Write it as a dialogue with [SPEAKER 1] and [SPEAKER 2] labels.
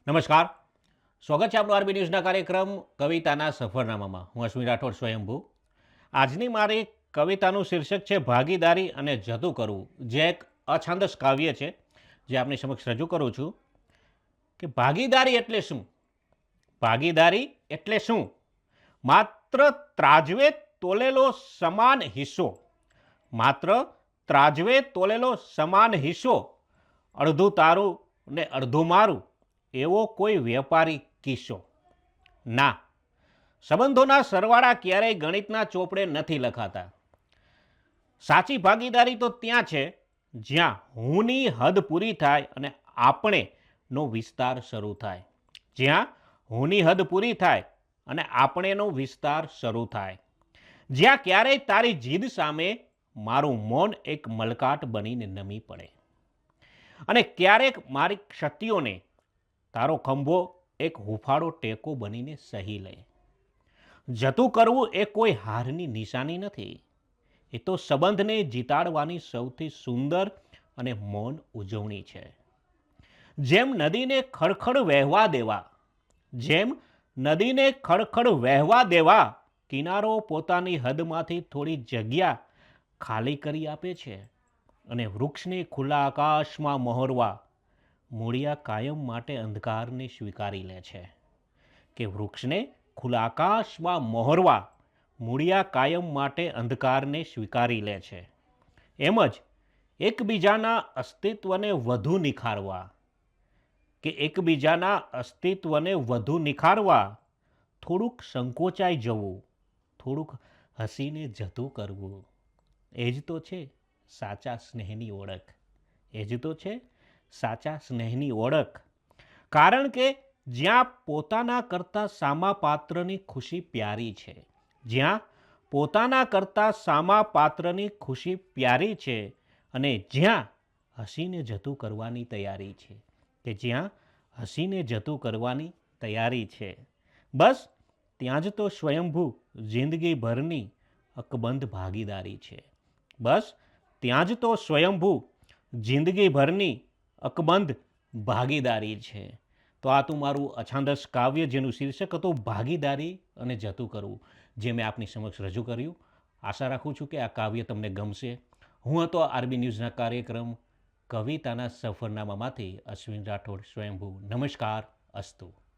[SPEAKER 1] નમસ્કાર. સ્વાગત છે આપણું આરબી ન્યૂઝના કાર્યક્રમ કવિતાના સફરનામામાં. હું અશ્વિન રાઠોડ સ્વયંભૂ. આજની મારી કવિતાનું શીર્ષક છે ભાગીદારી અને જતું કરવું, જે એક અછાંદસ કાવ્ય છે જે આપની સમક્ષ રજૂ કરું છું. કે ભાગીદારી એટલે શું? ભાગીદારી એટલે શું? માત્ર ત્રાજવે તોલેલો સમાન હિસ્સો. માત્ર ત્રાજવે તોલેલો સમાન હિસ્સો, અડધું તારું ને અડધું મારું, એવો કોઈ વેપારી કિસ્સો ના. સંબંધોના સરવાળા ક્યારેય ગણિતના ચોપડે નથી લખાતા. સાચી ભાગીદારી તો ત્યાં છે જ્યાં હુંની હદ પૂરી થાય અને આપણેનો વિસ્તાર શરૂ થાય. જ્યાં હુંની હદ પૂરી થાય અને આપણેનો વિસ્તાર શરૂ થાય. જ્યાં ક્યારેય તારી જીદ સામે મારું મૌન એક મલકાટ બનીને નમી પડે અને ક્યારેક મારી ક્ષતિઓને તારો ખંભો એક હુફાળો ટેકો બનીને સહી લે. જતું કરવું એ કોઈ હારની નિશાની નથી. એ તો સંબંધને જીતાડવાની સૌથી સુંદર અને મૌન ઉજવણી છે. જેમ નદીને ખડખડ વહેવા દેવા, જેમ નદીને ખડખડ વહેવા દેવા કિનારો પોતાની હદમાંથી થોડી જગ્યા ખાલી કરી આપે છે અને વૃક્ષને ખુલ્લા આકાશમાં મહોરવા મૂળિયા કાયમ માટે અંધકારને સ્વીકારી લે છે. કે વૃક્ષને ખુલ્લા આકાશમાં મહોરવા મૂળિયા કાયમ માટે અંધકારને સ્વીકારી લે છે. એમ જ એકબીજાના અસ્તિત્વને વધુ નિખારવા, કે એકબીજાના અસ્તિત્વને વધુ નિખારવા થોડુંક સંકોચાઈ જવું, થોડુંક હસીને જતું કરવું, એ જ તો છે સાચા સ્નેહની ઓળખ. એ જ તો છે સાચા સ્નેહની ઓળખ. કારણ કે જ્યાં પોતાના કરતાં સામા પાત્રની ખુશી પ્યારી છે, જ્યાં પોતાના કરતાં સામા પાત્રની ખુશી પ્યારી છે અને જ્યાં હસીને જતું કરવાની તૈયારી છે, કે જ્યાં હસીને જતું કરવાની તૈયારી છે, બસ ત્યાં જ તો સ્વયંભૂ જિંદગીભરની અકબંધ ભાગીદારી છે. બસ ત્યાં જ તો સ્વયંભૂ જિંદગીભરની અકબંધ ભાગીદારી છે. તો આ તું મારું અછાંદસ કાવ્ય જેનું શીર્ષક હતું ભાગીદારી અને જતું કરવું, જે મેં આપની સમક્ષ રજૂ કર્યું. આશા રાખું છું કે આ કાવ્ય તમને ગમશે. હું હતો આરબી ન્યૂઝના કાર્યક્રમ કવિતાના સફરનામામાંથી અશ્વિન રાઠોડ સ્વયંભૂ. નમસ્કાર. અસ્તુ.